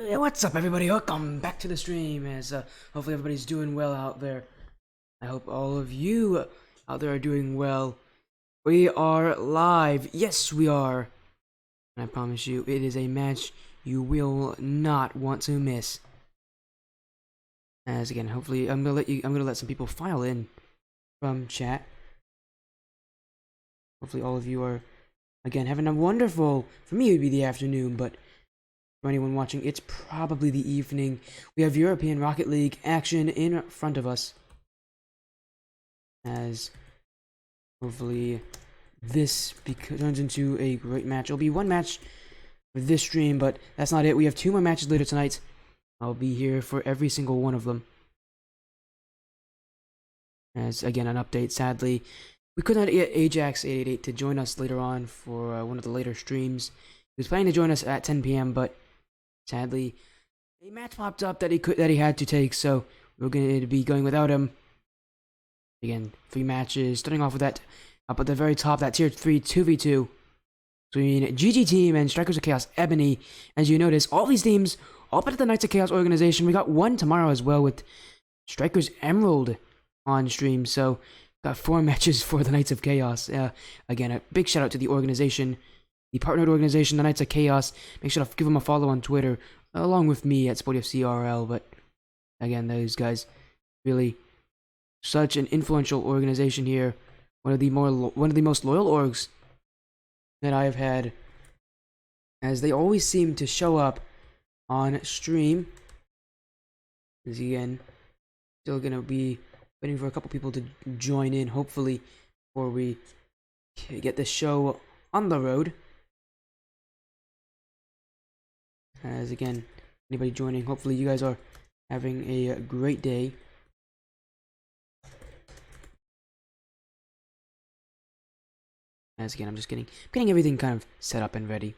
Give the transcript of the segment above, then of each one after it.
Hey, what's up, everybody? Welcome back to the stream. Hopefully everybody's doing well out there. I hope all of you out there are doing well. We are live. Yes, we are. And I promise you, it is a match you will not want to miss. As again, hopefully, I'm gonna let some people file in from chat. Hopefully, all of you are again having a wonderful. For me, it would be the afternoon, but for anyone watching, it's probably the evening. We have European Rocket League action in front of us. As hopefully this turns into a great match. It'll be one match for this stream, but that's not it. We have 2 more matches later tonight. I'll be here for every single one of them. As again, an update, sadly, we could not get Ajax888 to join us later on for one of the later streams. He was planning to join us at 10 p.m., but sadly, a match popped up that he had to take, so we're going to be going without him. Again, 3 matches, starting off with that up at the very top, that tier 3 2v2 between GG Team and Strikers of Chaos Ebony. As you notice, all these teams, all part of the Knights of Chaos organization. We got one tomorrow as well with Strikers Emerald on stream, so got 4 matches for the Knights of Chaos. Again, a big shout out to the organization, the partnered organization, the Knights of Chaos. Make sure to give them a follow on Twitter, along with me at SportyFCRL. But again, those guys really such an influential organization here. One of the most loyal orgs that I have had, as they always seem to show up on stream. As again, still gonna be waiting for a couple people to join in, hopefully, before we get this show on the road. As again, anybody joining, hopefully you guys are having a great day. As again, I'm just getting everything kind of set up and ready.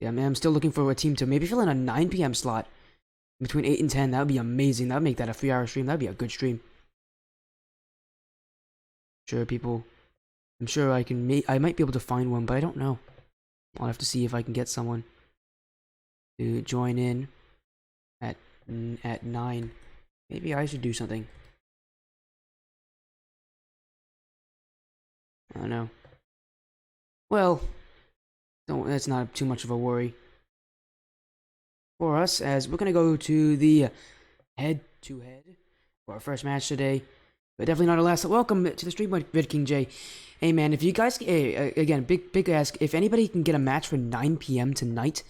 Yeah, man, I'm still looking for a team to maybe fill in a 9 p.m. slot between 8 and 10. That would be amazing. That would make that a 3-hour stream. That would be a good stream. I'm sure I might be able to find one, but I don't know. I'll have to see if I can get someone to join in at 9. Maybe I should do something. I don't know. Well, that's not too much of a worry for us, as we're gonna go to the head-to-head for our first match today, but definitely not our last. Welcome to the stream, Red King J. Hey man, if you guys, again, big ask, if anybody can get a match for 9 p.m. tonight,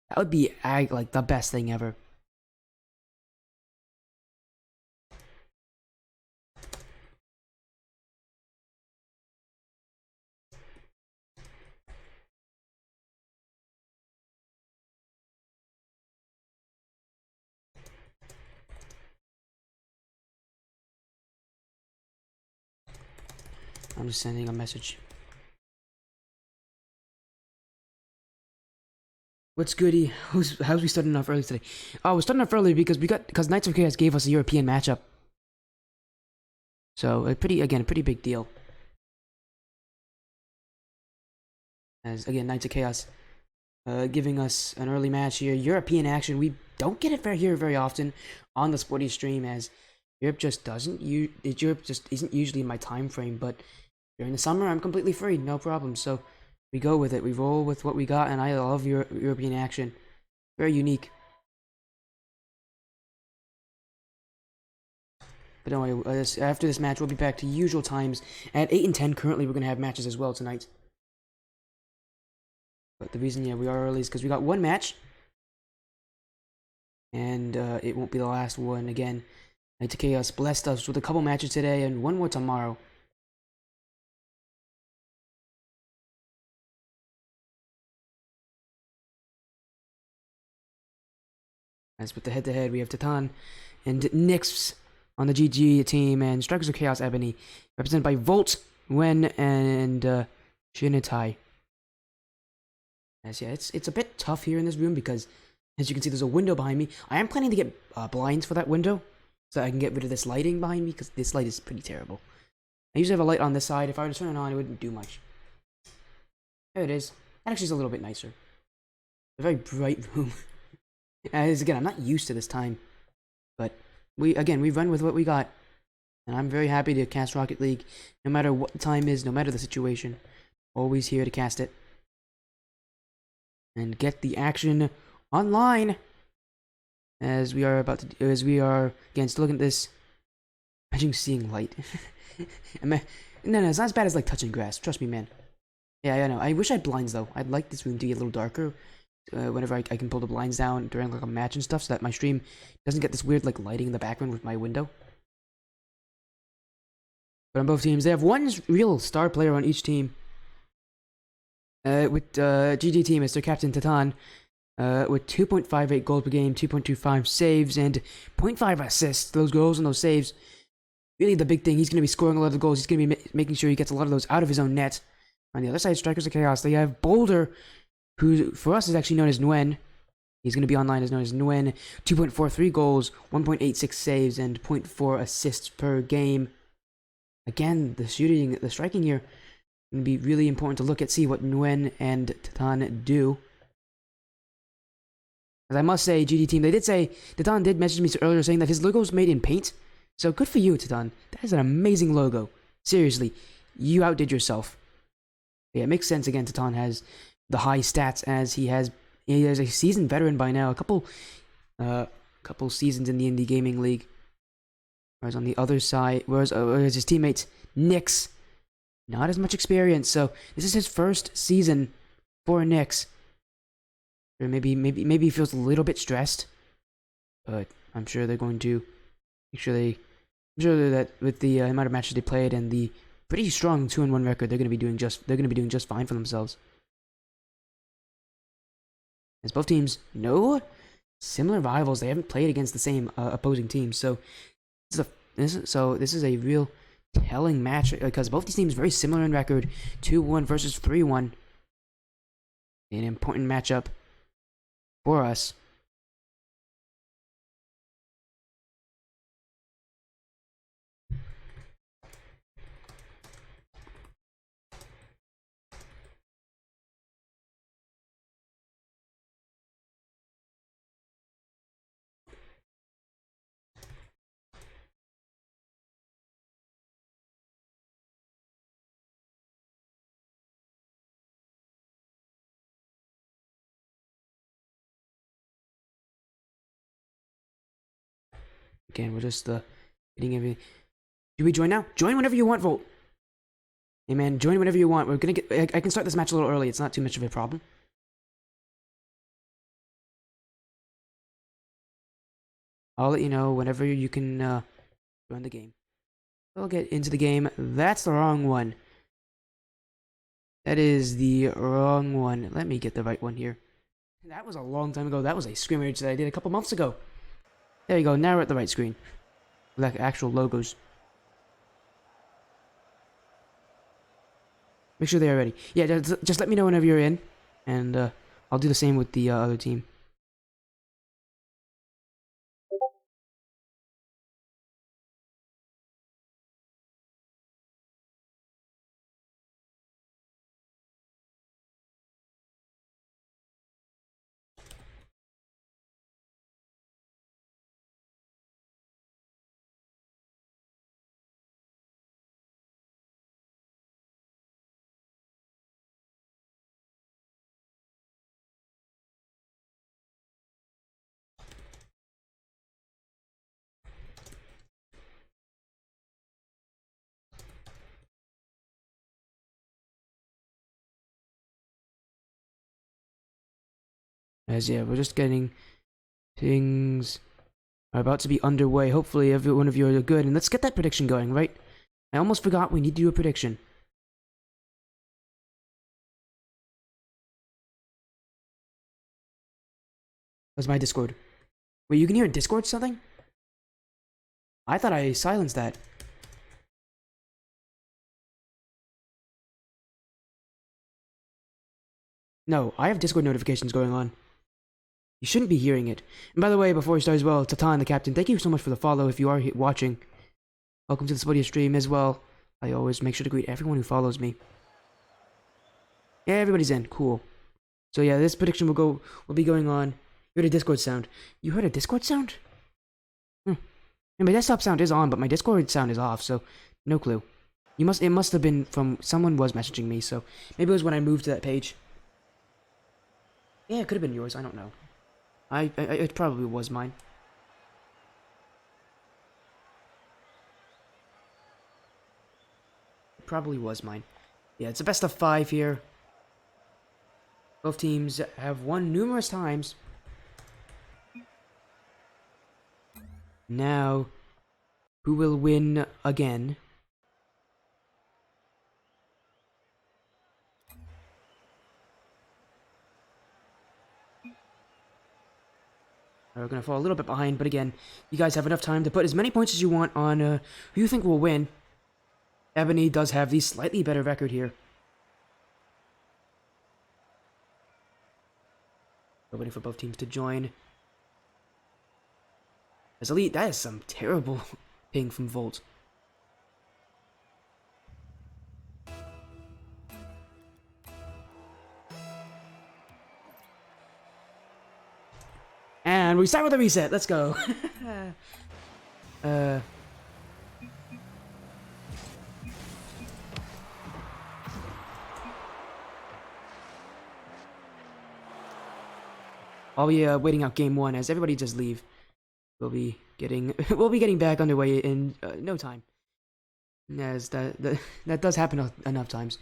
that would be like the best thing ever. I'm just sending a message. What's goody? How's we starting off early today? Oh, we're starting off early because Knights of Chaos gave us a European matchup. So a pretty big deal. As again, Knights of Chaos giving us an early match here. European action. We don't get it very often on the Sporty stream, as Europe just isn't usually in my time frame. But during the summer, I'm completely free, no problem. So we go with it. We roll with what we got, and I love European action. Very unique. But don't worry, after this match, we'll be back to usual times at 8 and 10. Currently, we're going to have matches as well tonight. But the reason, we are early is because we got one match. And it won't be the last one again. Knights of Chaos blessed us with a couple matches today and one more tomorrow. As with the head-to-head, we have Titan and Nyx on the GG team, and Strikers of Chaos Ebony, represented by Volt, Wen, and Shinitai. As it's a bit tough here in this room because, as you can see, there's a window behind me. I am planning to get blinds for that window, so I can get rid of this lighting behind me, because this light is pretty terrible. I usually have a light on this side. If I were to turn it on, it wouldn't do much. There it is. That actually is a little bit nicer. A very bright room. As again, I'm not used to this time, but we run with what we got, and I'm very happy to cast Rocket League, no matter what the time is, no matter the situation. Always here to cast it and get the action online. As we are again still looking at this. Imagine seeing light. No, it's not as bad as like touching grass. Trust me, man. Yeah, I know. I wish I had blinds though. I'd like this room to get a little darker. Whenever I can pull the blinds down during like a match and stuff, so that my stream doesn't get this weird like lighting in the background with my window. But on both teams, they have one real star player on each team. With GG team as their captain Titan, with 2.58 goals per game, 2.25 saves, and 0.5 assists. Those goals and those saves, really the big thing. He's going to be scoring a lot of the goals. He's going to be making sure he gets a lot of those out of his own net. On the other side, Strikers of Chaos, they have Boulder, who for us is actually known as Nguyen. He's going to be online as known as Nguyen. 2.43 goals, 1.86 saves, and 0.4 assists per game. Again, the striking here, going to be really important to look at, see what Nguyen and Titan do. As I must say, GD team, they did say, Titan did message me earlier saying that his logo is made in paint. So good for you, Titan. That is an amazing logo. Seriously, you outdid yourself. Yeah, it makes sense again. Titan has the high stats as he is a seasoned veteran by now. A couple seasons in the Indie Gaming League. Whereas on the other side, whereas his teammates, Nyx, not as much experience. So this is his first season for Nyx. Or maybe he feels a little bit stressed, but I'm sure they're going to make sure I'm sure that with the amount of matches they played and the pretty strong 2-1 record, they're going to be doing just fine for themselves. As both teams know similar rivals, they haven't played against the same opposing teams, so this is a real telling match because both these teams are very similar in record, 2-1 versus 3-1. An important matchup for us. Again, we're just getting everything. Do we join now? Join whenever you want, Volt. Hey man, join whenever you want. We're gonna get. I can start this match a little early. It's not too much of a problem. I'll let you know whenever you can join the game. I'll get into the game. That's the wrong one. That is the wrong one. Let me get the right one here. That was a long time ago. That was a scrimmage that I did a couple months ago. There you go. Now we're at the right screen. Like actual logos. Make sure they're ready. Yeah, just let me know whenever you're in. And I'll do the same with the other team. As yeah, we're just getting things are about to be underway. Hopefully every one of you are good. And let's get that prediction going, right? I almost forgot we need to do a prediction. That's my Discord. Wait, you can hear Discord something? I thought I silenced that. No, I have Discord notifications going on. You shouldn't be hearing it. And by the way, before we start as well, Titan, the captain, thank you so much for the follow if you are watching. Welcome to the Spodia stream as well. I always make sure to greet everyone who follows me. Yeah, everybody's in. Cool. So yeah, this prediction will be going on You heard a Discord sound. You heard a Discord sound? Hmm. And my desktop sound is on, but my Discord sound is off, so no clue. It must have been from someone was messaging me, so maybe it was when I moved to that page. Yeah, it could have been yours. I don't know. It probably was mine. It probably was mine. Yeah, it's a best of 5 here. Both teams have won numerous times. Now, who will win again? We're gonna fall a little bit behind, but again, you guys have enough time to put as many points as you want on who you think will win. Ebony does have the slightly better record here. We're waiting for both teams to join. As Elite, that is some terrible ping from Volt. And we start with a reset. Let's go. I'll be waiting out game 1 as everybody just leave. We'll be getting back underway in no time. As that does happen enough times.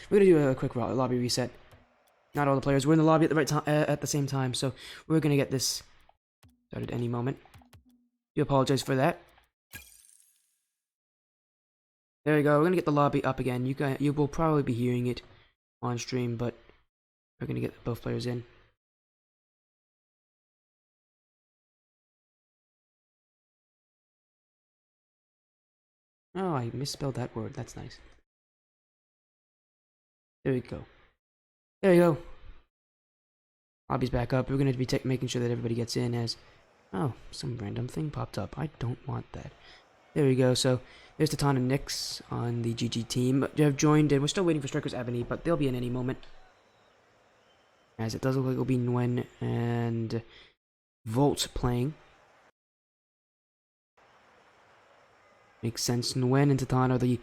We're gonna do a quick lobby reset. Not all the players were in the lobby at the right time at the same time, so we're gonna get this started any moment. Do apologize for that. There we go. We're gonna get the lobby up again. You will probably be hearing it on stream, but we're gonna get both players in. Oh, I misspelled that word. That's nice. There we go. There we go. Lobby's back up. We're going to be making sure that everybody gets in as... Oh, some random thing popped up. I don't want that. There we go. So, there's Tatan and Nyx on the GG team. They have joined, and we're still waiting for Strikers Ebony, but they'll be in any moment. As it does look like it'll be Nguyen and Volt playing. Makes sense. Nguyen and Tatan are the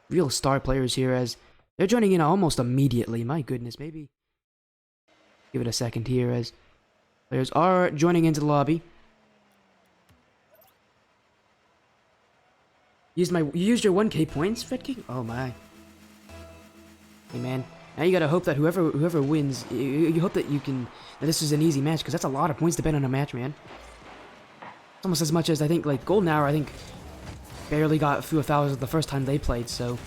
real star players here as... They're joining in almost immediately. My goodness, maybe give it a second here as players are joining into the lobby. You used your 1K points, Fred King? Oh my. Hey man, now you gotta hope that whoever wins, you hope that that this is an easy match, because that's a lot of points to bet on a match, man. It's almost as much as I think like Golden Hour. I think barely got through 1,000 the first time they played, so.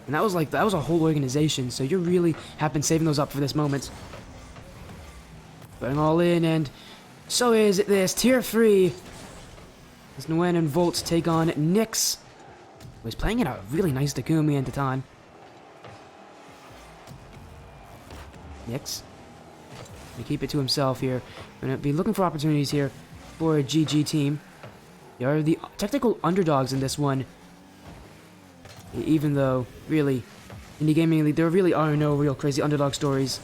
And that was a whole organization, so you really have been saving those up for this moment. Putting all in, and so is this tier 3. As Nguyen and Volt take on Nyx, who is playing in a really nice Takumi and Tatan. Nyx gonna keep it to himself here. Gonna be looking for opportunities here for a GG team. They are the technical underdogs in this one. Even though, really, Indie Gaming League, there really are no real crazy underdog stories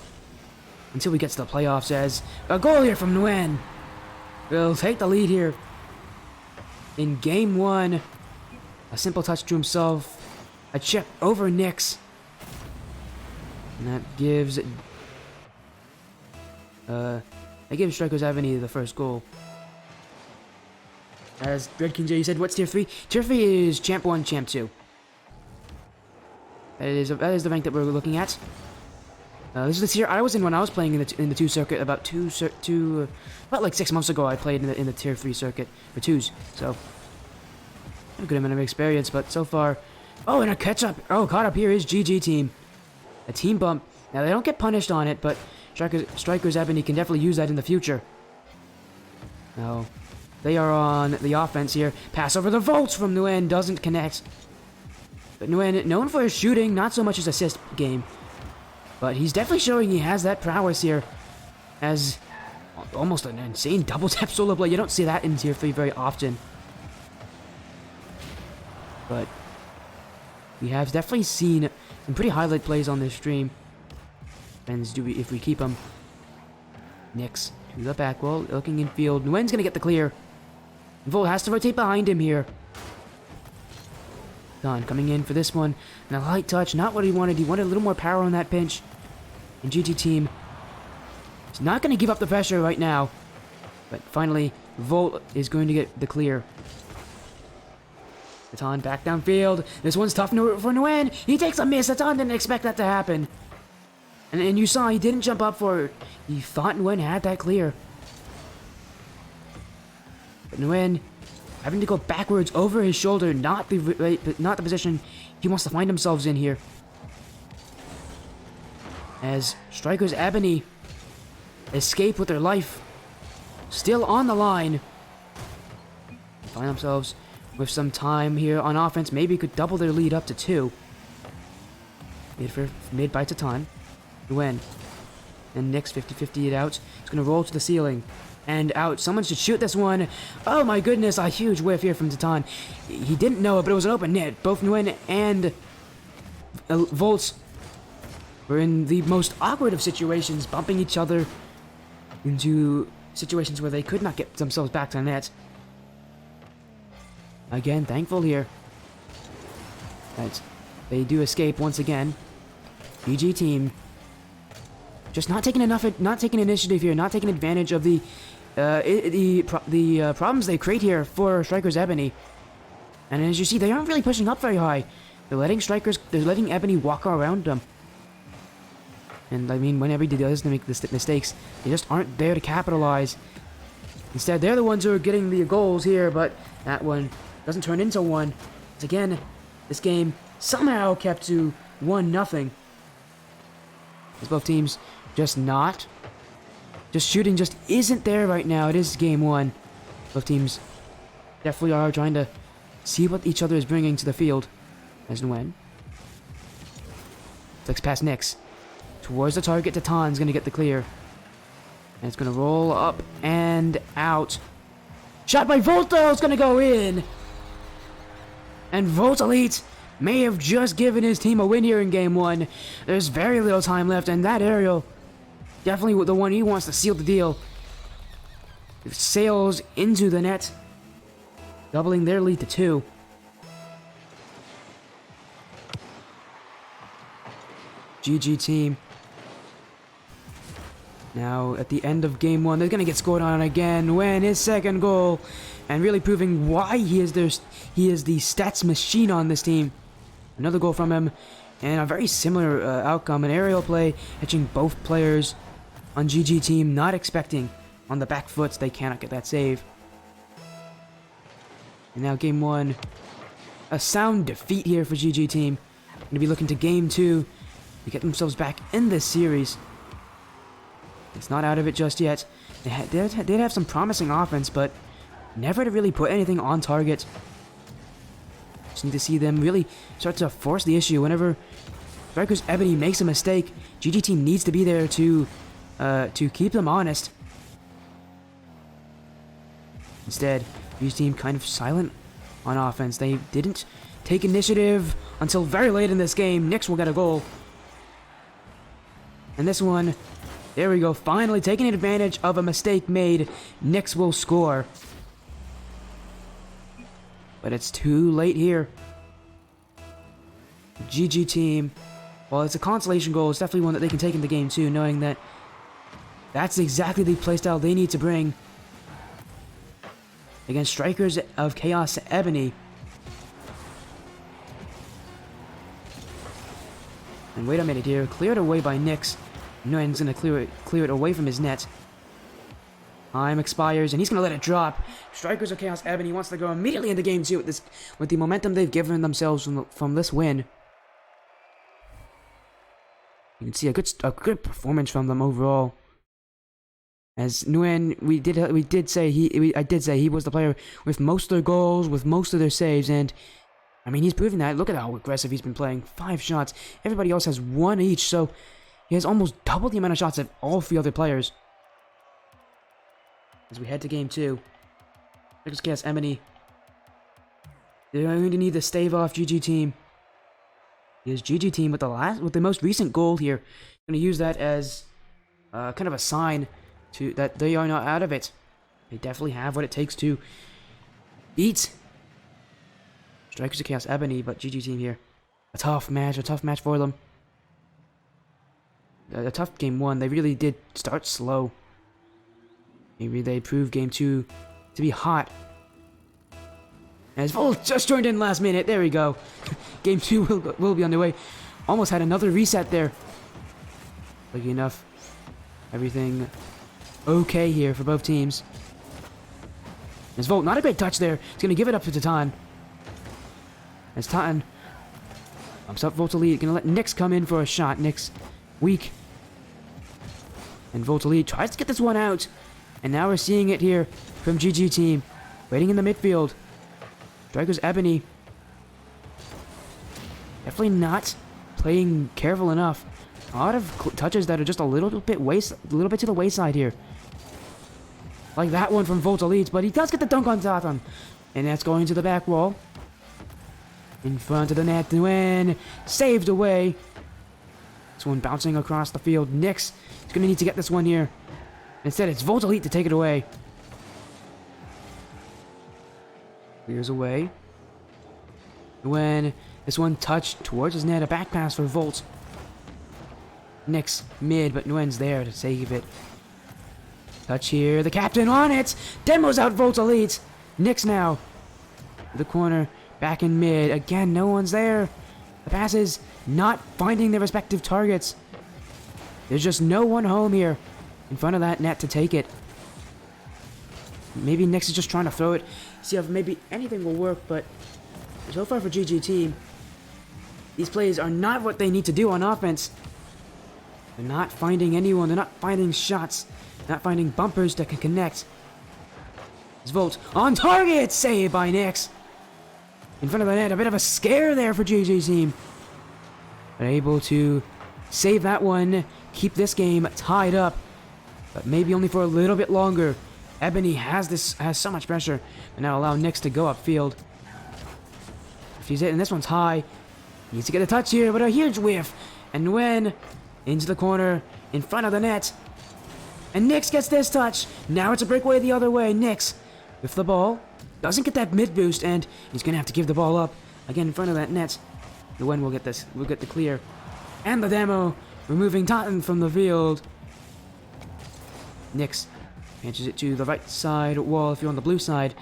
until we get to the playoffs, as a goal here from Nguyen will take the lead here in game 1. A simple touch to himself, a chip over Nyx, and that gives Strikers Ebony the first goal. As Red King J said, what's tier 3? Tier 3 is Champ 1, Champ 2. That is the rank that we're looking at. This is the tier I was in when I was playing in the 2 circuit about like 6 months ago. I played in the tier 3 circuit for 2s. So a good amount of experience, but so far... Oh, and a catch-up! Oh, caught up here is GG team. A team bump. Now, they don't get punished on it, but Strikers Ebony can definitely use that in the future. Now, they are on the offense here. Pass over the Volts from Nguyen, doesn't connect. But Nguyen, known for his shooting, not so much his assist game. But he's definitely showing he has that prowess here. As almost an insane double tap solo play. You don't see that in Tier 3 very often. But we have definitely seen some pretty highlight plays on this stream. Depends if we keep them. Nyx to the back wall, looking in field. Nguyen's gonna get the clear. Volt has to rotate behind him here. Don coming in for this one. And a light touch, not what he wanted. He wanted a little more power on that pinch. And GG team is not going to give up the pressure right now. But finally, Volt is going to get the clear. Atan back downfield. This one's tough for Nguyen. He takes a miss. Atan didn't expect that to happen. And you saw he didn't jump up for it. He thought Nguyen had that clear. But Nguyen having to go backwards over his shoulder, not the position he wants to find himself in here. As Strikers Ebony escape with their life still on the line. Find themselves with some time here on offense. Maybe could double their lead up to 2. Mid by Titan. Nguyen. And Nyx 50-50 it out. It's going to roll to the ceiling. And out. Someone should shoot this one. Oh my goodness, a huge whiff here from Titan. He didn't know it, but it was an open net. Both Nguyen and Volts were in the most awkward of situations, bumping each other into situations where they could not get themselves back to net. Again, thankful here that they do escape once again. GG team just not taking initiative here, not taking advantage of the problems they create here for Strikers Ebony. And as you see, they aren't really pushing up very high. They're letting Ebony walk around them. And I mean, whenever he does make the mistakes, they just aren't there to capitalize. Instead, they're the ones who are getting the goals here, but that one doesn't turn into one. As again, this game somehow kept to 1-0. As both teams shooting just isn't there right now. It is game 1. Both teams definitely are trying to see what each other is bringing to the field. As Nguyen flicks past Nyx towards the target. Titan's gonna get the clear, and it's gonna roll up and out. Shot by Volto. It's gonna go in, and Volt Elite may have just given his team a win here in game 1. There's very little time left, and that aerial, definitely the one he wants to seal the deal. It sails into the net, doubling their lead to 2. GG team. Now, at the end of game 1, they're going to get scored on again when his second goal, and really proving why he is the stats machine on this team. Another goal from him, and a very similar outcome. An aerial play, catching both players on GG team, not expecting on the back foot. They cannot get that save. And now game 1, a sound defeat here for GG team. Going to be looking to game 2 to get themselves back in this series. It's not out of it just yet. They did have some promising offense, but never to really put anything on target. Just need to see them really start to force the issue. Whenever Strikers Ebony makes a mistake, GG team needs to be there to keep them honest. Instead, GG team kind of silent on offense. They didn't take initiative until very late in this game. Nyx will get a goal. And this one, there we go, finally taking advantage of a mistake made. Nyx will score. But it's too late here. GG team, while it's a consolation goal, it's definitely one that they can take into game 2, knowing that that's exactly the playstyle they need to bring against Strikers of Chaos Ebony. And wait a minute here, cleared away by Nyx. Nguyen's gonna clear it away from his net. Time expires, and he's gonna let it drop. Strikers of Chaos Ebony wants to go immediately into game 2 with the momentum they've given themselves from this win. You can see a good performance from them overall. As Nguyen, I did say he was the player with most of their goals, with most of their saves, and I mean he's proven that. Look at how aggressive he's been playing. 5 shots. Everybody else has 1 each, so he has almost double the amount of shots of all 3 other players. As we head to game 2, Strikers of Chaos Ebony. They're going to need to stave off GG Team. Here's GG Team with the most recent goal here. Going to use that as kind of a sign that they are not out of it. They definitely have what it takes to beat Strikers of Chaos Ebony, but GG Team here. A tough match for them. A tough game 1. They really did start slow. Maybe they proved game 2 to be hot. As Volt just joined in last minute. There we go. Game 2 will be underway. Almost had another reset there. Lucky enough. Everything okay here for both teams. As Volt, not a great touch there. He's going to give it up to Tatan. As Tatan bumps up Volt's lead. Going to let Nyx come in for a shot. Nyx weak. And Volt's lead tries to get this one out. And now we're seeing it here from GG Team. Waiting in the midfield. Strikers Ebony. Definitely not playing careful enough. A lot of touches that are just a little bit to the wayside here. Like that one from Volta Leeds, but he does get the dunk on Tatan. And that's going to the back wall. In front of the net to win. Saved away. This one bouncing across the field. Nyx is going to need to get this one here. Instead, it's Volt Elite to take it away. Clears away. When this one touched towards his net, a back pass for Volt. Nyx mid, but Nguyen's there to save it. Touch here, the captain on it! Demos out Volt Elite! Nyx now. The corner, back in mid. Again, no one's there. The passes not finding their respective targets. There's just no one home here in front of that net to take it. Maybe Nyx is just trying to throw it, see if maybe anything will work, but so far for GG Team, these plays are not what they need to do on offense. They're not finding anyone, they're not finding shots, not finding bumpers that can connect. It's Volt on target, saved by Nyx. In front of the net, a bit of a scare there for GG Team. But able to save that one, keep this game tied up. But maybe only for a little bit longer. Ebony has so much pressure, and now allow Nyx to go upfield. If he's hitting, this one's high. Needs to get a touch here, but a huge whiff. And when into the corner, in front of the net. And Nyx gets this touch. Now it's a breakaway the other way. Nyx with the ball. Doesn't get that mid boost, and he's gonna have to give the ball up. Again in front of that net. Nguyen will get this. We'll get the clear. And the demo. Removing Tatan from the field. Nyx pitches it to the right side wall if you're on the blue side.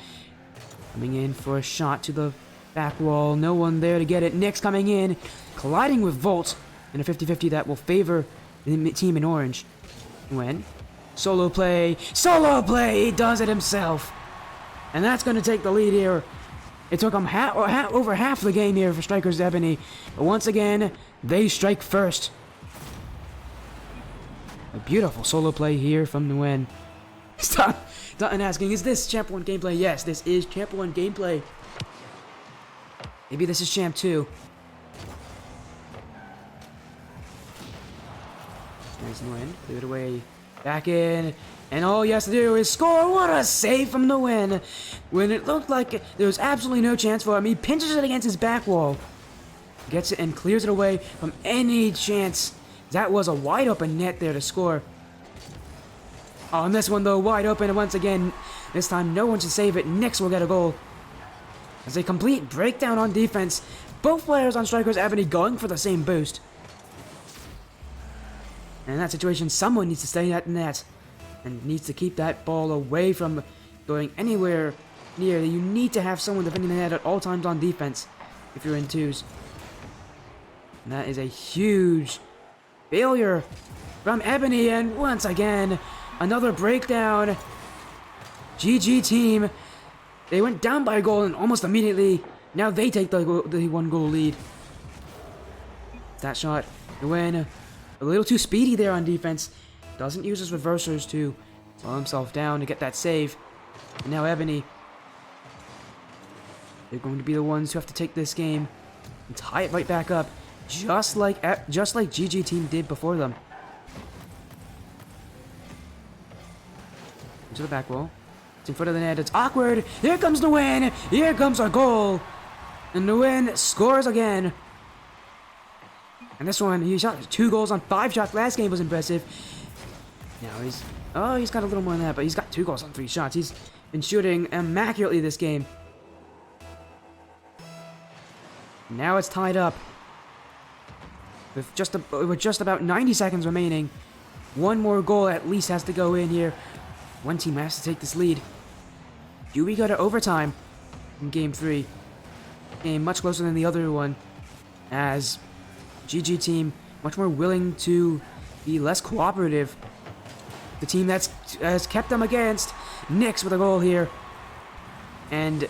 Coming in for a shot to the back wall. No one there to get it. Nyx coming in. Colliding with Volt in a 50-50 that will favor the team in orange. When solo play. Solo play! He does it himself. And that's going to take the lead here. It took him over half the game here for Strikers Ebony. But once again, they strike first. A beautiful solo play here from Nguyen. Dutton asking, is this Champ 1 gameplay? Yes, this is Champ 1 gameplay. Maybe this is Champ 2. There's Nguyen. Cleared away. Back in. And all he has to do is score. What a save from Nguyen. When it looked like there was absolutely no chance for him, he pinches it against his back wall. Gets it and clears it away from any chance. That was a wide open net there to score. On this one though, wide open once again. This time no one should save it. Nyx will get a goal. As a complete breakdown on defense. Both players on Strikers Ebony going for the same boost. And in that situation, someone needs to stay at net. And needs to keep that ball away from going anywhere near. You need to have someone defending the net at all times on defense if you're in twos. And that is a huge failure from Ebony, and once again, another breakdown. GG team. They went down by a goal and almost immediately, now they take the 1-goal lead. That shot, Nguyen, a little too speedy there on defense. Doesn't use his reversers to slow himself down to get that save. And now Ebony. They're going to be the ones who have to take this game and tie it right back up, just like GG team did before them. Into the back wall. It's in front of the net. It's awkward. Here comes Nguyen. Here comes our goal. And Nguyen scores again. And this one, he shot 2 goals on 5 shots. Last game was impressive. Now he's got a little more than that, but he's got 2 goals on 3 shots. He's been shooting immaculately this game. Now it's tied up. With just about 90 seconds remaining. One more goal at least has to go in here. One team has to take this lead. Do we go to overtime in Game 3? Game much closer than the other one, as GG team much more willing to be less cooperative. The team that has kept them against Nix with a goal here, and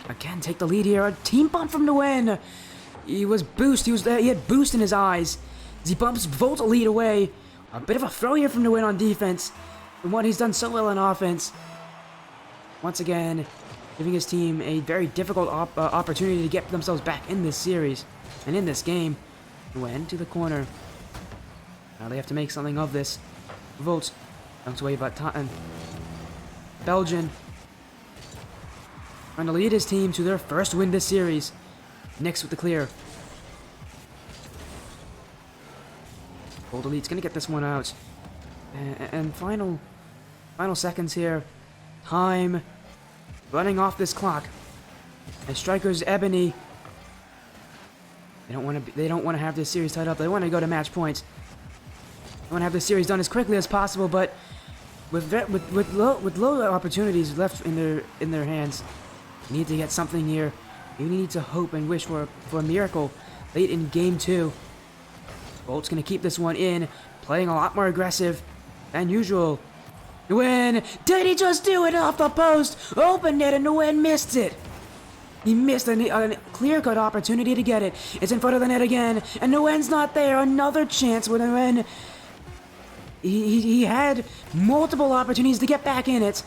again take the lead here. A team bump from Nguyen. He had boost in his eyes as he bumps Volt lead away. A bit of a throw here from Nguyen on defense, and what he's done so well on offense. Once again, giving his team a very difficult opportunity to get themselves back in this series and in this game. Nguyen to the corner. Now they have to make something of this. Volt dunks away by Totten. Belgian trying to lead his team to their first win this series. Nix with the clear. Gold Elite's gonna get this one out. And final seconds here. Time running off this clock. And strikers Ebony. They don't want to have this series tied up. They want to go to match points. They want to have this series done as quickly as possible, but with low opportunities left in their hands, we need to get something here. We need to hope and wish for a miracle late in Game 2. Bolt's gonna keep this one in, playing a lot more aggressive than usual. Nguyen, did he just do it off the post? Open it, and Nguyen missed it. He missed a clear-cut opportunity to get it. It's in front of the net again, and Nguyen's not there. Another chance with Nguyen. He had multiple opportunities to get back in it,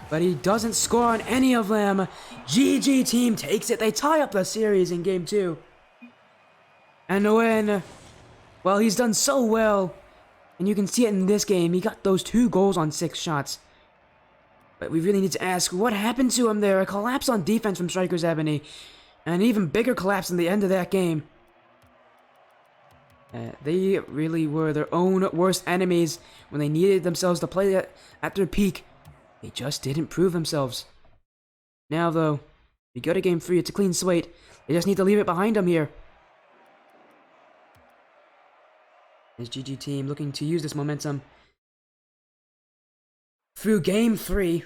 but he doesn't score on any of them. GG team takes it. They tie up the series in Game 2. And Nguyen, well, he's done so well, and you can see it in this game. He got those 2 goals on 6 shots. But we really need to ask, what happened to him there? A collapse on defense from strikers Ebony, and an even bigger collapse in the end of that game. They really were their own worst enemies when they needed themselves to play at their peak. They just didn't prove themselves. Now, though, we go to Game 3. It's a clean slate. They just need to leave it behind them here. This GG team looking to use this momentum through Game 3.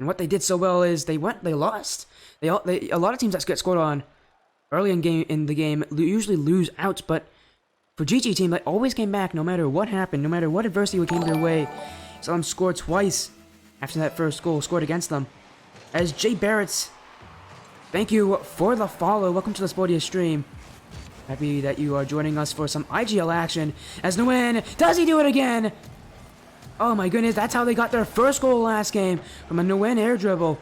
And what they did so well is they lost. A lot of teams that get scored on early in the game usually lose out, but for GG team, they always came back no matter what happened, no matter what adversity came their way. Saw them score twice after that first goal scored against them. As Jay Barrett's, thank you for the follow. Welcome to the Sportia stream. Happy that you are joining us for some IGL action. As Nguyen, does he do it again? Oh my goodness, that's how they got their first goal last game, from a Nguyen air dribble.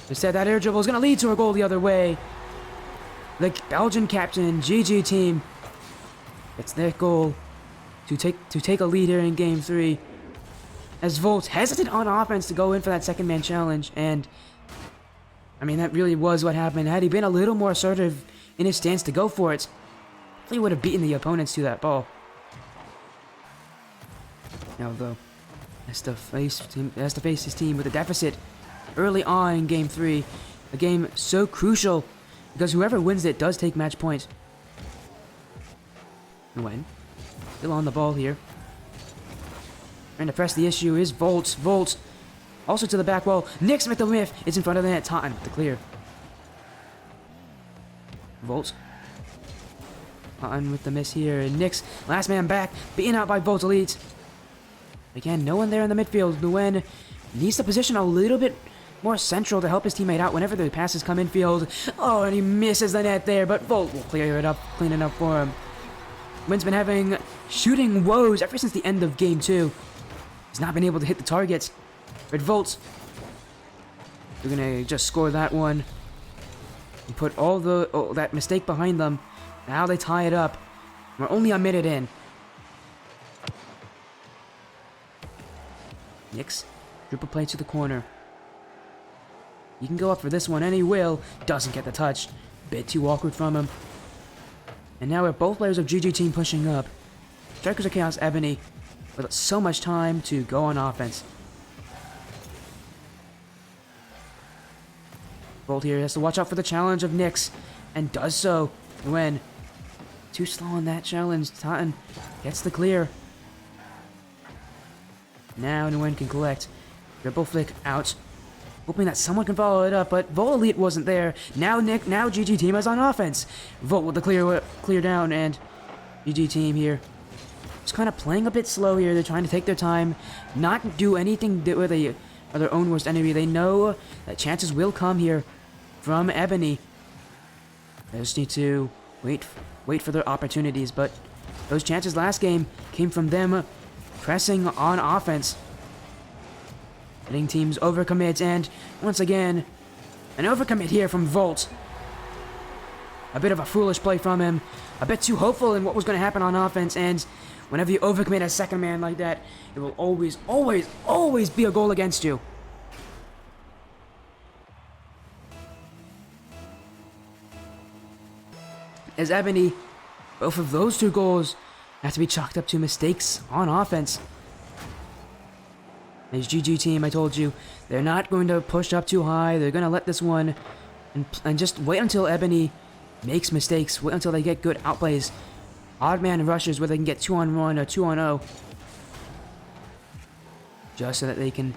They said that air dribble is going to lead to a goal the other way. The Belgian captain, GG team, gets their goal to take a lead here in Game 3. As Volt hesitated on offense to go in for that second man challenge, and I mean, that really was what happened. Had he been a little more assertive in his stance to go for it, he would have beaten the opponents to that ball. Now, though, has to face his team with a deficit early on in Game 3. A game so crucial because whoever wins it does take match points. Nguyen, still on the ball here. Trying to press the issue is Volt. Volt, also to the back wall. Nix with the whiff. It's in front of the net. Totten with the clear. Volt. Totten with the miss here. And Nix, last man back, beaten out by Volt Elite. Again, no one there in the midfield. Nguyen needs to position a little bit more central to help his teammate out whenever the passes come infield. Oh, and he misses the net there, but Volt will clean it up for him. Nguyen's been having shooting woes ever since the end of Game 2. He's not been able to hit the targets. But Volt, they're gonna just score that one and put all that mistake behind them. Now they tie it up. We're only a minute in. Nix, dribble play to the corner. He can go up for this one, and he will. Doesn't get the touch. Bit too awkward from him. And now we have both players of GG team pushing up. Strikers of Chaos Ebony with so much time to go on offense. Volt here has to watch out for the challenge of Nix, and does so. Nguyen, too slow on that challenge. Totten gets the clear. Now Nguyen can collect. Dribble flick out. Hoping that someone can follow it up, but Volt Elite wasn't there. Now GG team is on offense. Volt with the clear down, and GG team here just kind of playing a bit slow here. They're trying to take their time, not do anything where they are their own worst enemy. They know that chances will come here from Ebony. They just need to wait for their opportunities, but those chances last game came from them pressing on offense. Letting teams overcommit, and once again, an overcommit here from Volt. A bit of a foolish play from him. A bit too hopeful in what was going to happen on offense, and whenever you overcommit a second man like that, it will always, always, always be a goal against you. As Ebony, both of those two goals have to be chalked up to mistakes on offense. As GG team, I told you, they're not going to push up too high. They're going to let this one and just wait until Ebony makes mistakes. Wait until they get good outplays. Odd man rushes where they can get 2-on-1 or 2-on-0. Just so that they can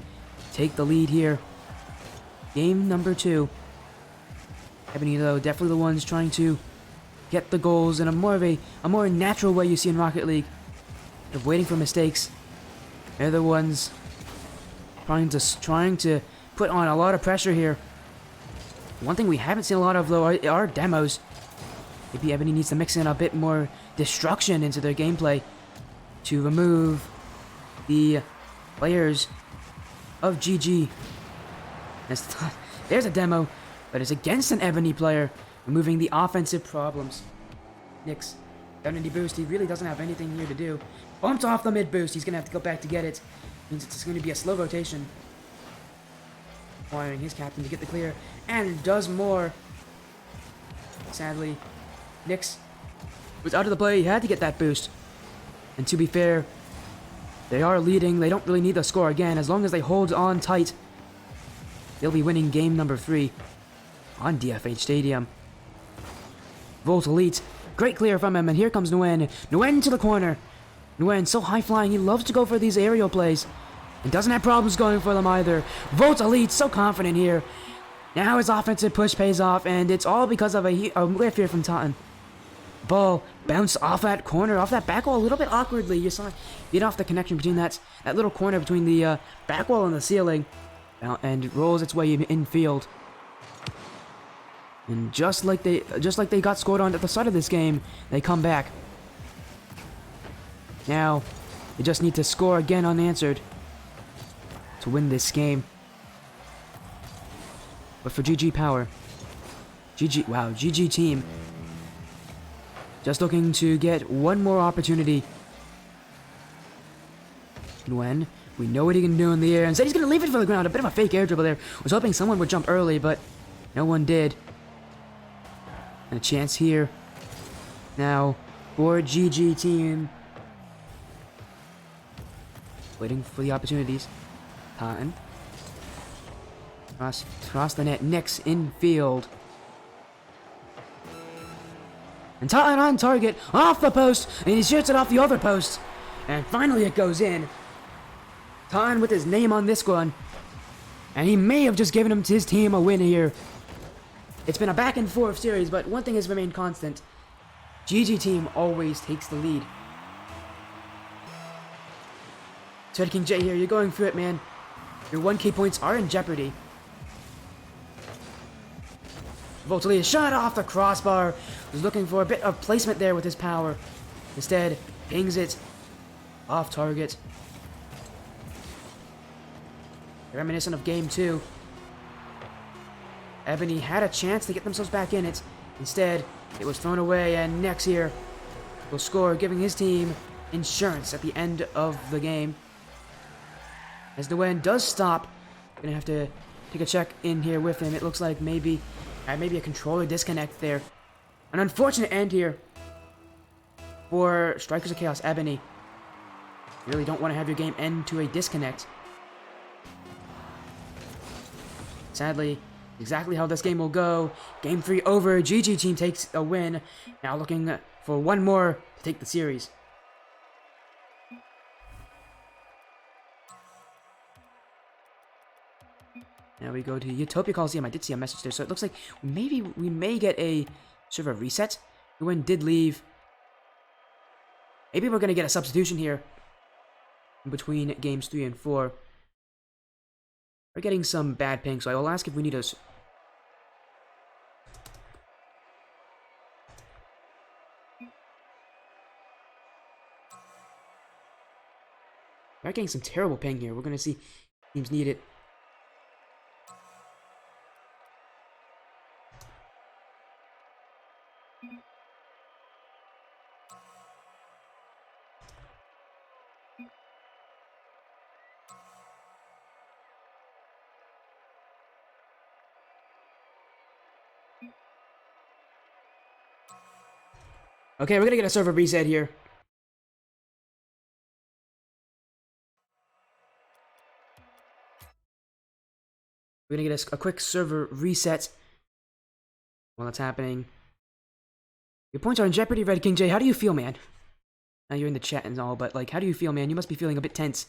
take the lead here. Game number 2. Ebony, though, definitely the ones trying to get the goals in a more natural way you see in Rocket League. They're waiting for mistakes. They're the ones trying to put on a lot of pressure here. One thing we haven't seen a lot of, though, are demos. Maybe Ebony needs to mix in a bit more destruction into their gameplay to remove the players of GG. There's a demo, but it's against an Ebony player, removing the offensive problems. Nix, down in the boost, he really doesn't have anything here to do. Bumped off the mid boost, he's going to have to go back to get it. Means it's going to be a slow rotation. Requiring his captain to get the clear, and does more. Sadly, Nix was out of the play. He had to get that boost. And to be fair, they are leading. They don't really need the score again. As long as they hold on tight, they'll be winning game number 3 on DFH Stadium. Volt Elite, great clear from him, and here comes Nguyen. Nguyen to the corner. Nguyen, so high-flying, he loves to go for these aerial plays. And doesn't have problems going for them either. Volt Elite, so confident here. Now his offensive push pays off, and it's all because of a whiff here from Totten. Ball bounced off that corner, off that back wall a little bit awkwardly. You saw it get off the connection between that little corner between the back wall and the ceiling. And rolls its way in field. And just like they got scored on at the start of this game, they come back. Now, they just need to score again unanswered to win this game. But for GG Power, GG team, just looking to get one more opportunity. Nguyen, we know what he can do in the air, and said he's going to leave it for the ground. A bit of a fake air dribble there. Was hoping someone would jump early, but no one did. And a chance here. Now, for GG team. Waiting for the opportunities. Totten. Cross the net. Nix in field. And Totten on target. Off the post. And he shoots it off the other post. And finally it goes in. Totten with his name on this one. And he may have just given his team a win here. It's been a back and forth series, but one thing has remained constant. GG team always takes the lead. Red King J here, you're going through it, man. Your 1K points are in jeopardy. Voltalia shot off the crossbar. Was looking for a bit of placement there with his power. Instead, pings it off target. Reminiscent of game 2. Ebony had a chance to get themselves back in it. Instead, it was thrown away, and Nex here will score, giving his team insurance at the end of the game. As Nguyen does stop, gonna have to take a check in here with him. It looks like maybe a controller disconnect there. An unfortunate end here for Strikers of Chaos Ebony. You really don't want to have your game end to a disconnect. Sadly, exactly how this game will go. Game 3 over. GG team takes a win. Now looking for one more to take the series. Now we go to Utopia Coliseum. I did see a message there, so it looks like maybe we may get a server reset. Nguyen did leave. Maybe we're going to get a substitution here in between games 3 and 4. We're getting some bad ping, so I will ask if we need a... We're getting some terrible ping here. We're going to see teams need it. Okay, we're gonna get a server reset here. We're gonna get a quick server reset while that's happening. Your points are in jeopardy, Red King J. How do you feel, man? Now you're in the chat and all, but like, how do you feel, man? You must be feeling a bit tense.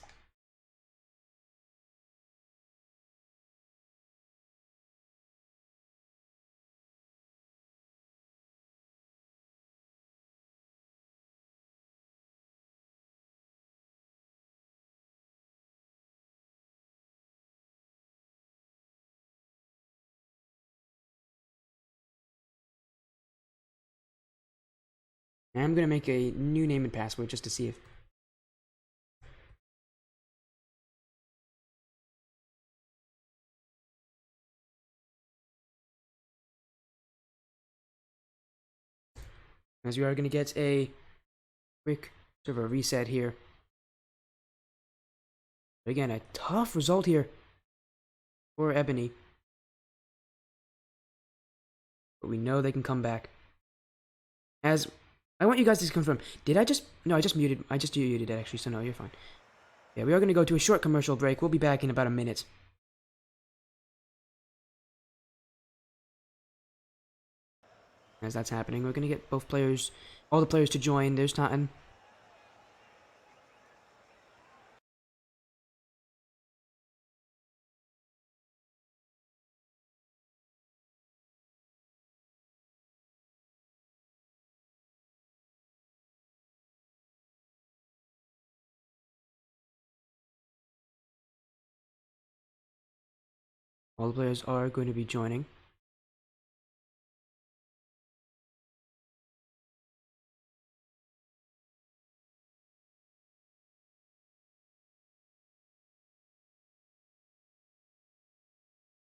And I'm gonna make a new name and password just to see if... As we are gonna get a quick server reset here. But again, a tough result here for Ebony. But we know they can come back. As I want you guys to confirm, did I just... No, I just muted it actually, so no, you're fine. Yeah, we are going to go to a short commercial break. We'll be back in about a minute. As that's happening, we're going to get both players, all the players to join. There's Totten. All the players are going to be joining.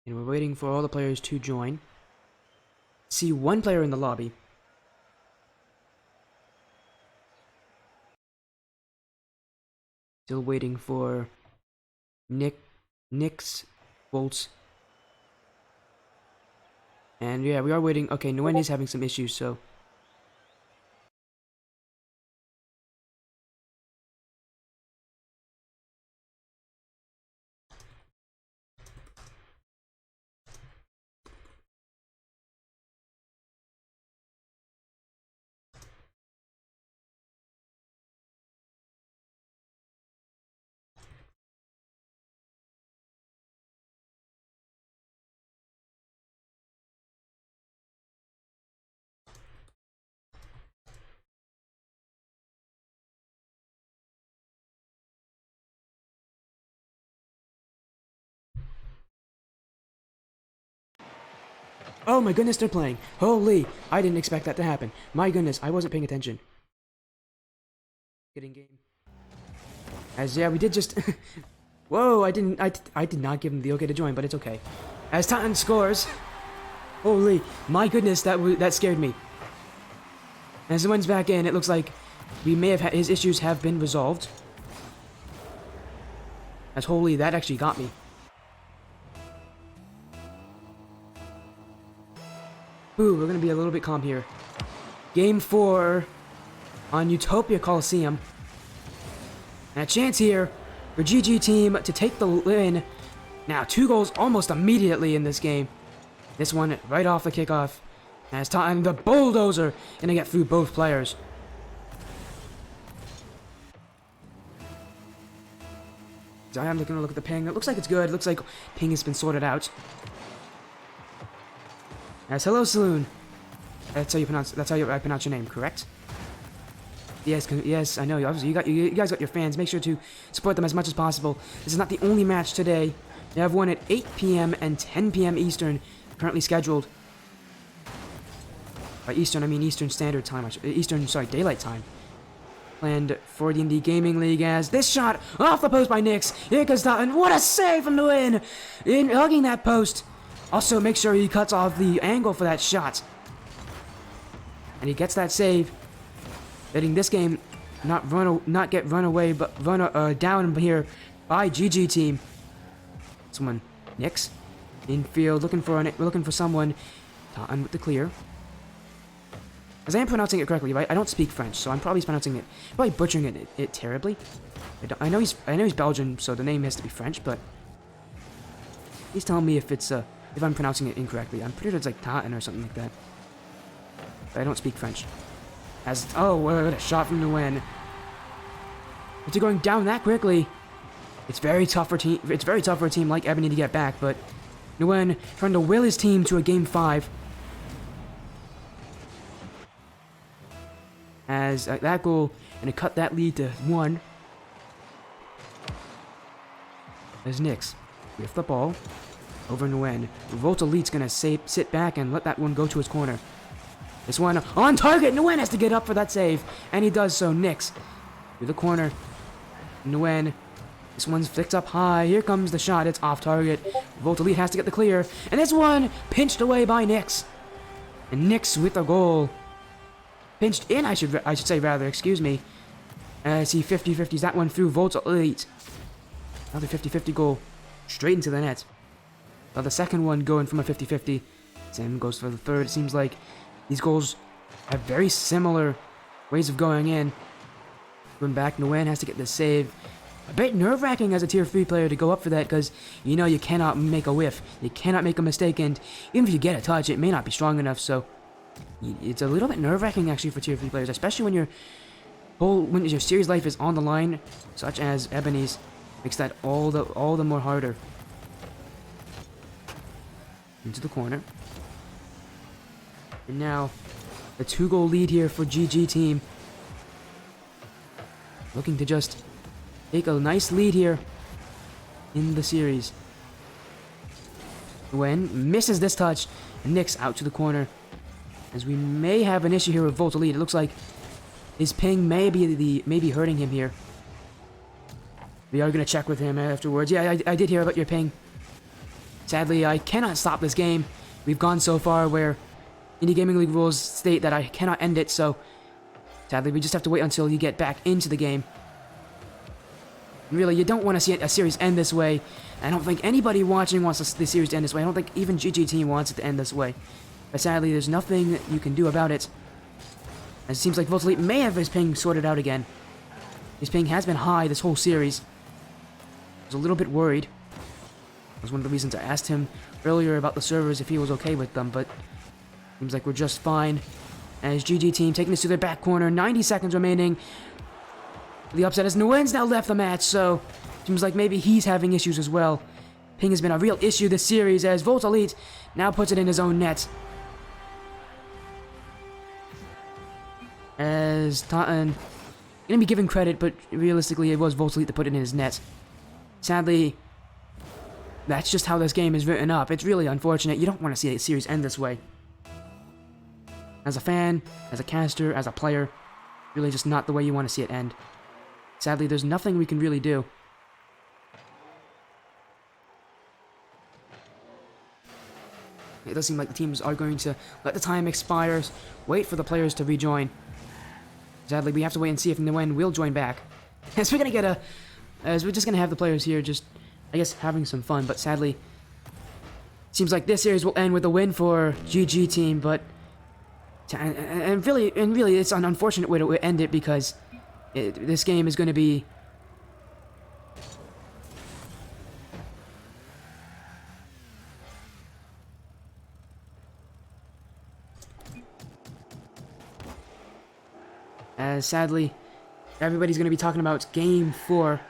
And we're waiting for all the players to join. See one player in the lobby. Still waiting for Nick's Bolts. And yeah, we are waiting. Okay, Nguyen is having some issues, so... Oh my goodness, they're playing. Holy, I didn't expect that to happen. My goodness, I wasn't paying attention. Getting game. As yeah, we did just. Whoa, I did not give him the okay to join, but it's okay. As Tottenham scores. Holy, my goodness, that scared me. As the wind's back in, it looks like we may have his issues have been resolved. As holy, that actually got me. Ooh, we're gonna be a little bit calm here. Game 4 on Utopia Coliseum. And a chance here for GG team to take the win. Now, 2 goals almost immediately in this game. This one right off the kickoff. As time the bulldozer gonna get through both players. I'm looking to look at the ping. It looks like it's good. It looks like ping has been sorted out. As hello saloon. That's how I pronounce your name, correct? Yes, yes, I know. Obviously, you guys got your fans. Make sure to support them as much as possible. This is not the only match today. We have one at 8 p.m. and 10 p.m. Eastern, currently scheduled. By Eastern, I mean Eastern Standard Time. Daylight Time. Planned for the Indy Gaming League as this shot off the post by Nix. Here goes Dalton. What a save from the win! In hugging that post. Also, make sure he cuts off the angle for that shot. And he gets that save. Letting this game not get run away, but run down here by GG team. Someone, Nix, infield, looking for someone. Dalton with the clear. As I am pronouncing it correctly, right? I don't speak French, so I'm probably butchering it terribly. I know he's Belgian, so the name has to be French, but he's telling me if I'm pronouncing it incorrectly. I'm pretty sure it's like Taten or something like that. But I don't speak French. What a shot from Nguyen. After going down that quickly, it's very tough for a team like Ebony to get back, but Nguyen trying to will his team to a game 5. As that goal, and it cut that lead to 1. As Nix with the ball over Nguyen. Volta Lead's gonna sit back and let that one go to his corner. This one on target. Nguyen has to get up for that save, and he does so. Nix through the corner. Nguyen. This one's flicked up high. Here comes the shot. It's off target. Volta Lead has to get the clear, and this one pinched away by Nix. And Nix with a goal. Pinched in, I should say rather. Excuse me. As he 50-50s that one through Volta Lead. Another 50-50 goal straight into the net. Now the second one going from a 50-50. Sam goes for the third. It seems like these goals have very similar ways of going in. Going back, Nguyen has to get the save. A bit nerve-wracking as a Tier 3 player to go up for that because you know you cannot make a whiff. You cannot make a mistake, and even if you get a touch, it may not be strong enough, so it's a little bit nerve-wracking actually for Tier 3 players, especially when your series life is on the line, such as Ebony's. Makes that all the more harder. Into the corner. And now, a 2-goal lead here for GG team. Looking to just take a nice lead here in the series. Nguyen misses this touch, and Nix out to the corner. As we may have an issue here with Volta Lead. It looks like his ping may be hurting him here. We are going to check with him afterwards. Yeah, I did hear about your ping. Sadly, I cannot stop this game. We've gone so far where Indie Gaming League rules state that I cannot end it, so sadly, we just have to wait until you get back into the game. And really, you don't want to see a series end this way. I don't think anybody watching wants the series to end this way. I don't think even GG Team wants it to end this way. But sadly, there's nothing you can do about it. As it seems like Volta Lead may have his ping sorted out again. His ping has been high this whole series. I was a little bit worried. That was one of the reasons I asked him earlier about the servers if he was okay with them, but seems like we're just fine. As GG Team taking this to their back corner, 90 seconds remaining. The upset is Nguyen's now left the match, so seems like maybe he's having issues as well. Ping has been a real issue this series as Volta Lead now puts it in his own net. As Taten gonna be given credit, but realistically it was Volta Lead to put it in his net. Sadly, that's just how this game is written up. It's really unfortunate. You don't want to see a series end this way. As a fan, as a caster, as a player, really just not the way you want to see it end. Sadly, there's nothing we can really do. It does seem like the teams are going to let the time expire, wait for the players to rejoin. Sadly, we have to wait and see if and when we'll join back. As we're just gonna have the players here just, I guess, having some fun, but sadly, seems like this series will end with a win for GG team, but and really, it's an unfortunate way to end it because this game is going to be as sadly everybody's going to be talking about Game 4.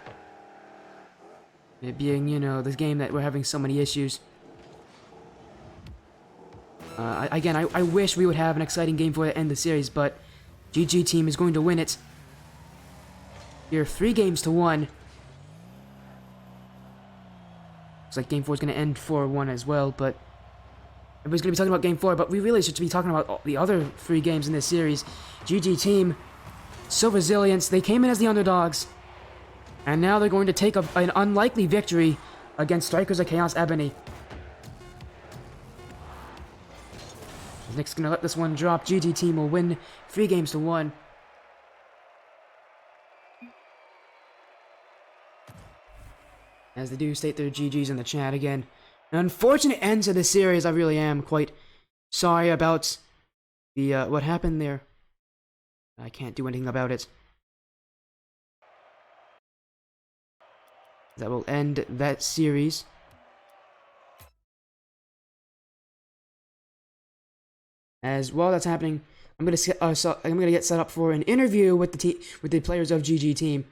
It being, you know, this game that we're having so many issues. Again, I wish we would have an exciting Game 4 to end the series, but GG team is going to win it. Here, 3-1. Looks like Game 4 is going to end 4-1 as well, but everybody's going to be talking about Game 4, but we really should be talking about the other 3 games in this series. GG team, so resilient. They came in as the underdogs, and now they're going to take an unlikely victory against Strikers of Chaos Ebony. Nick's going to let this one drop. GG team will win 3-1. As they do state their GGs in the chat again. An unfortunate end to the series. I really am quite sorry about the what happened there. I can't do anything about it. That will end that series. As while that's happening, I'm gonna get set up for an interview with the players of GG team.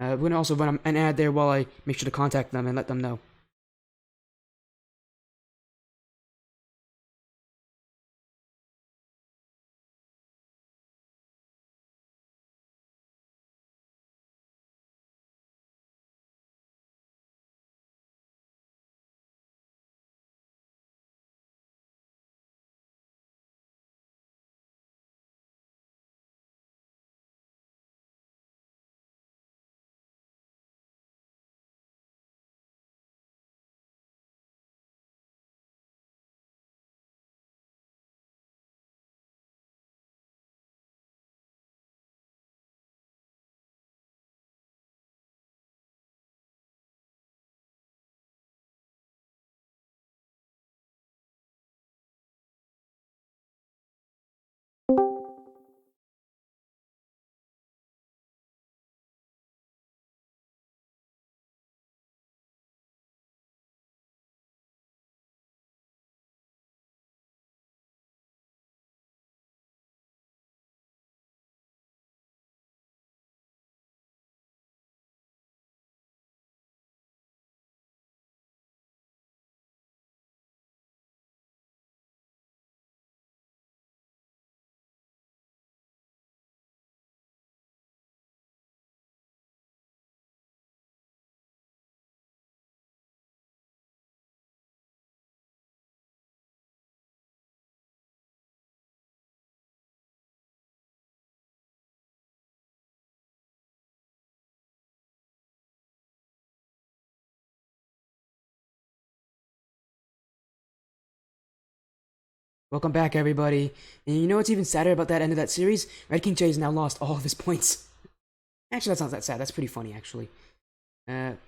We're gonna also run an ad there while I make sure to contact them and let them know. Welcome back, everybody. And you know what's even sadder about that end of that series? Red King Jay's now lost all of his points. Actually, that's not that sad. That's pretty funny, actually. That's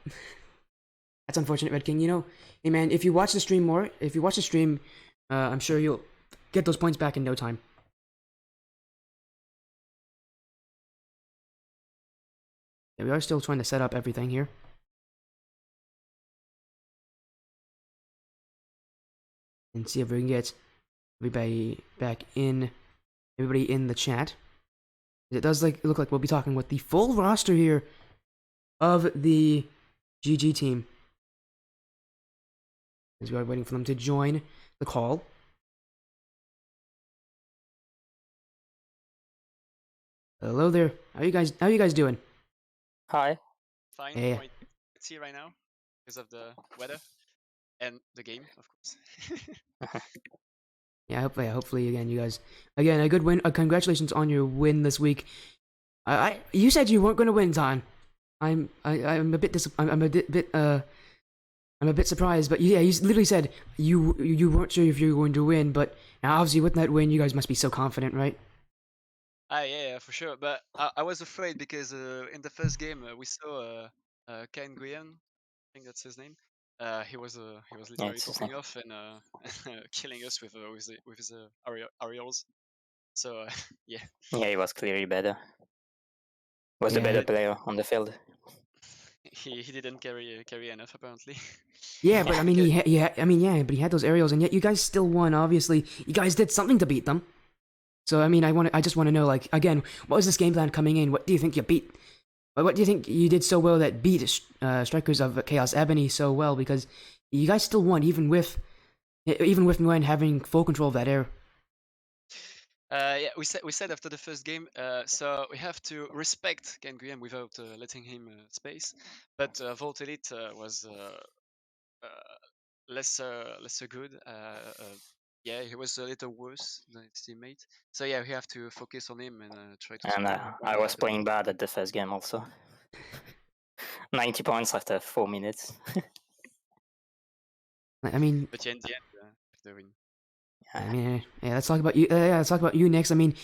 unfortunate, Red King. You know, hey man, if you watch the stream more, I'm sure you'll get those points back in no time. Yeah, we are still trying to set up everything here. And see if we can get everybody back in, everybody in the chat. It does look like we'll be talking with the full roster here of the GG team. As we are waiting for them to join the call. Hello there. How you guys doing? Hi. Fine. Hey. Wait, let's see right now. because of the weather and the game, of course. Yeah, hopefully again, you guys, again, a good win. Congratulations on your win this week. You said you weren't going to win, Ton. I'm a bit I'm a bit surprised, but yeah, you literally said you weren't sure if you were going to win, but now obviously with that win, you guys must be so confident, right? Yeah, for sure. But I was afraid because in the first game we saw Ken Nguyen, I think that's his name. He was Yeah, literally it's his name. popping off and killing us with his aerials. So yeah, Yeah, he was clearly better. Was the Yeah, better player on the field. he didn't carry enough apparently. yeah, but I mean, Because- but he had those aerials, and yet you guys still won. Obviously, you guys did something to beat them. So I mean, I just want to know, like, again, what was this game plan coming in? What do you think you beat? What do you think you did so well that beat Strikers of Chaos Ebony so well? Because you guys still won, even with Nguyen having full control of that air. Yeah, we said after the first game, so we have to respect Ken Nguyen without letting him space. But Volt Elite was lesser good. Yeah, he was a little worse than his teammate. So yeah, we have to focus on him and try to And score. I was playing bad at the first game also. 90 points after 4 minutes. I mean, But yeah, in the end, the win. I mean, yeah. Let's talk about you. Yeah, let's talk about you next. I mean,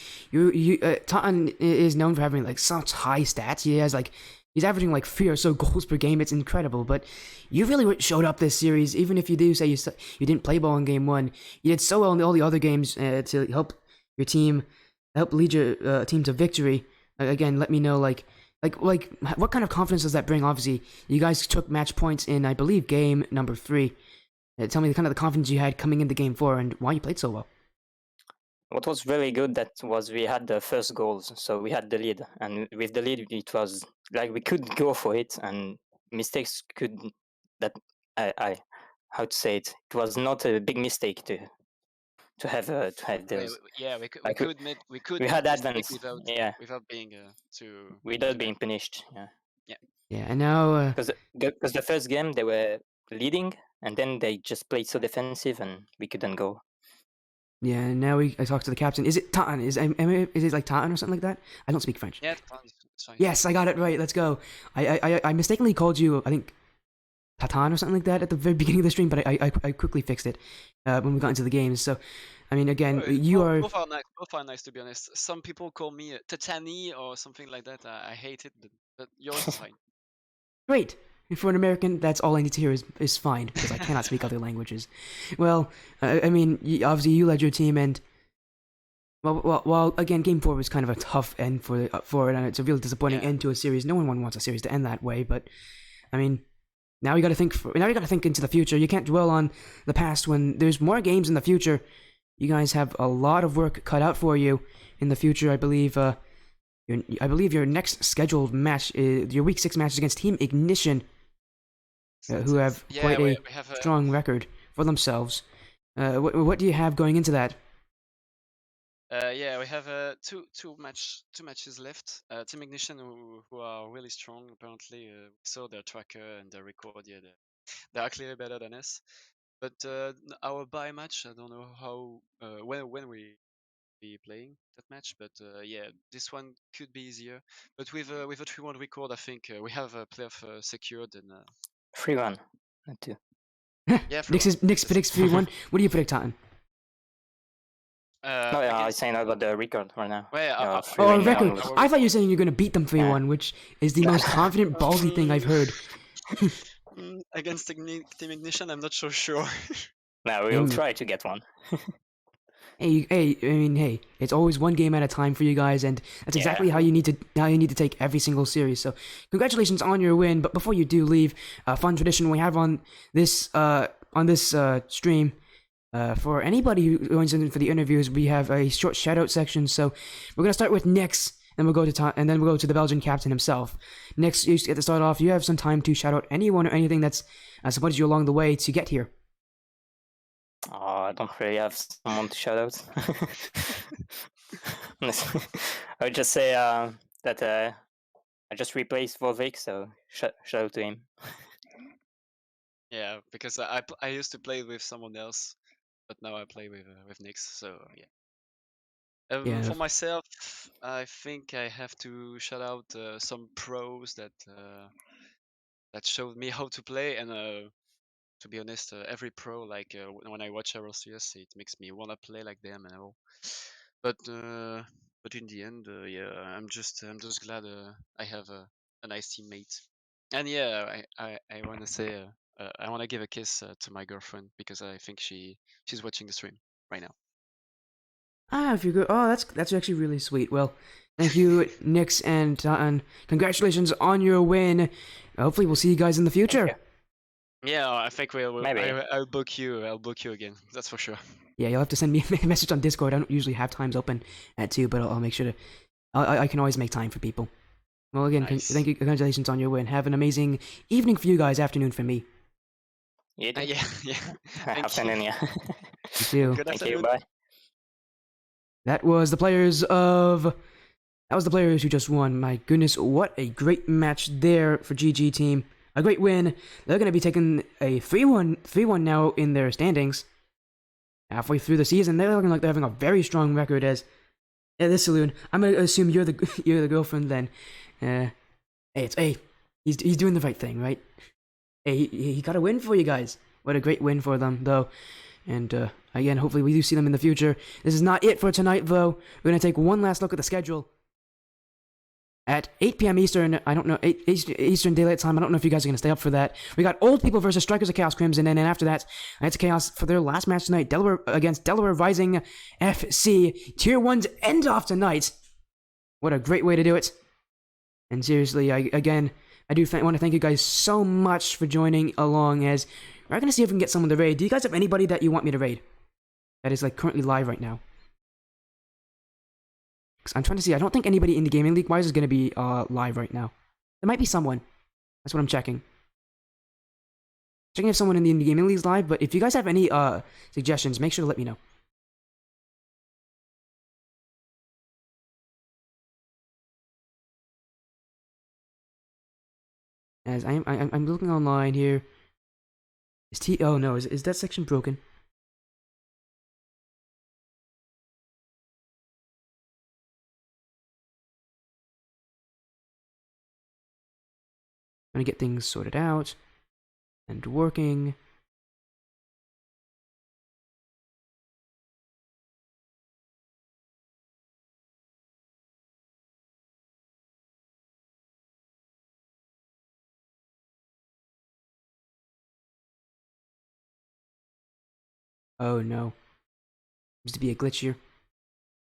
Totten is known for having like such high stats. He's averaging like 3 or so goals per game. It's incredible. But you really showed up this series. Even if you do say you didn't play ball in game one, you did so well in all the other games to help lead your team to victory. Again, let me know like what kind of confidence does that bring? Obviously, you guys took match points in, I believe, game number 3. Tell me the kind of the confidence you had coming into game 4 and why you played so well. What was really good that was we had the first goals, so we had the lead, and with the lead it was like we could go for it, and mistakes could that I how to say it. It was not a big mistake to have those. Yeah, Like we could we make had mistake advance, yeah, without being too without bad. being punished. Yeah, Yeah. Yeah, and now because the first game they were leading, and then they just played so defensive, and we couldn't go. yeah, and now I talk to the captain. Is it Tatan? Is it like Tatan or something like that? I don't speak French. Yeah, it's fine. Yes, I got it right. Let's go. I mistakenly called you, I think, Tatan or something like that at the very beginning of the stream, but I quickly fixed it when we got into the games. So, I mean, again, you are Both are nice. Both are nice, to be honest. Some people call me Tatani or something like that. I hate it, but yours is fine. great. For an American, that's all I need to hear is fine because I cannot speak other languages. Well, I mean, obviously you led your team, and well, again, Game 4 was kind of a tough end for it, and it's a real disappointing Yeah. end to a series. No one wants a series to end that way, but I mean, now you got to think into the future. You can't dwell on the past when there's more games in the future. You guys have a lot of work cut out for you in the future. I believe your next scheduled match, your week 6 match is against Team Ignition, who have quite we a have strong record for themselves. What do you have going into that? yeah, we have two matches left. Team Ignition, who are really strong. Apparently, we saw their tracker and their record. Yeah, they are clearly better than us. But our bye match, I don't know how when we be playing that match. But yeah, this one could be easier. But with a 3-1 record, I think we have a playoff secured. And 3-1, not 2. yeah, 3-1. Nix predicts 3-1. What do you predict, Totten? No, yeah, I'm Against saying about the record right now. well, yeah, Yeah, Oh, 3-1 record. was- I thought you were saying you're going to beat them 3-1, which is the most confident, ballsy thing I've heard. Against Team Ignition, I'm not so sure. No, we will try to get one. Hey, it's always one game at a time for you guys, and that's exactly how you need to take every single series. So, congratulations on your win. But before you do leave, a fun tradition we have on this stream. For anybody who joins in for the interviews, we have a short shout-out section. So we're gonna start with Nix, and we'll go to the Belgian captain himself. Nix, you get to start off. You have some time to shout out anyone or anything that's supported you along the way to get here. Oh, I don't really have someone to shout out. I would just say that I just replaced Volvic, so shout out to him. Yeah, because I used to play with someone else, but now I play with Nix. So yeah. Yeah, For myself, I think I have to shout out some pros that showed me how to play, and to be honest, every pro, like when I watch RLCS, it makes me wanna play like them and all. But in the end, yeah, I'm just glad I have a nice teammate. And yeah, I wanna say I wanna give a kiss to my girlfriend because I think she's watching the stream right now. if you go, oh, that's actually really sweet. Well, thank you, Nix and congratulations on your win. Hopefully, we'll see you guys in the Thank future. you. Yeah, I think Maybe. I'll book you. I'll book you again. That's for sure. Yeah, you'll have to send me a message on Discord. I don't usually have times open at 2, but I'll make sure to. I can always make time for people. Well, again, Nice. thank you, congratulations on your win. Have an amazing evening for you guys, afternoon for me. You too. Yeah, yeah. Thank you. Afternoon, yeah. You too. Good Thank you. afternoon. Bye. That was the players who just won. My goodness, what a great match there for GG team. A great win. They're going to be taking a 3-1 now in their standings. Halfway through the season, they're looking like they're having a very strong record as this Saloon. I'm going to assume you're the girlfriend then. He's doing the right thing, right? Hey, he got a win for you guys. What a great win for them, though. And again, hopefully we do see them in the future. This is not it for tonight, though. We're going to take one last look at the schedule. At 8 p.m. Eastern, I don't know, 8 Eastern Daylight Time, I don't know if you guys are going to stay up for that. We got Old People versus Strikers of Chaos Crimson, and then after that, Knights of Chaos for their last match tonight, Delaware against Delaware Rising FC. Tier 1's end off tonight. What a great way to do it. And seriously, I do want to thank you guys so much for joining along, as we're going to see if we can get someone to raid. Do you guys have anybody that you want me to raid? That is, like, currently live right now. I'm trying to see. I don't think anybody in the Gaming League wise is going to be live right now. There might be someone. That's what I'm checking. Checking if someone in the Indie Gaming League is live, but if you guys have any suggestions, make sure to let me know. As I'm looking online here. Oh no, is that section broken? I'm gonna get things sorted out and working. Oh no, seems to be a glitch here.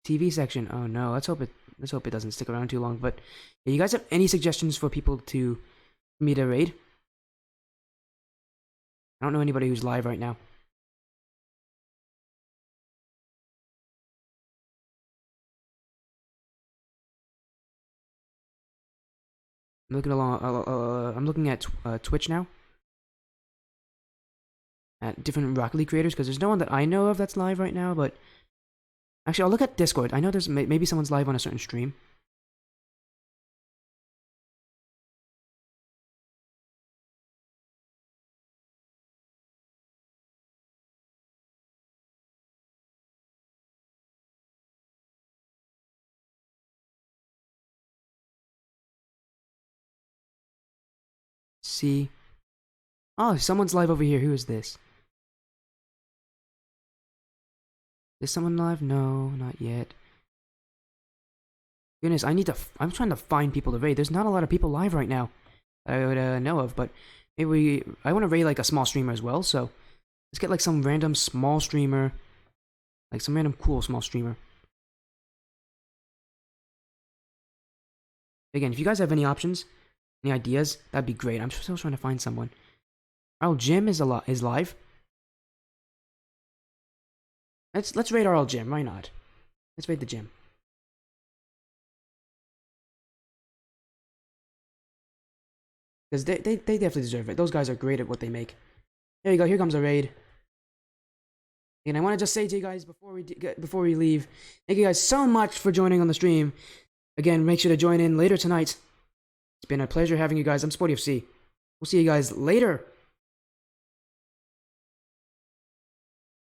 TV section. Oh no, let's hope it doesn't stick around too long. But yeah, you guys have any suggestions for people for me to raid? I don't know anybody who's live right now. I'm looking along. I'm looking at Twitch now. At different Rocket League creators, because there's no one that I know of that's live right now. But actually, I'll look at Discord. I know there's maybe someone's live on a certain stream. See. Oh, someone's live over here. Who is this? Is someone live? No, not yet. Goodness, I'm trying to find people to raid. There's not a lot of people live right now that I would know of, but maybe I want to raid like a small streamer as well. So let's get like some random small streamer, like some random cool small streamer. Again, if you guys have any options, any ideas, that'd be great. I'm still trying to find someone. Oh, Jim is live. Let's raid RL Jim. Why not? Let's raid the gym. Because they definitely deserve it. Those guys are great at what they make. There you go. Here comes a raid. And I want to just say to you guys before we leave, thank you guys so much for joining on the stream. Again, make sure to join in later tonight. It's been a pleasure having you guys. I'm Sporty FC. We'll see you guys later.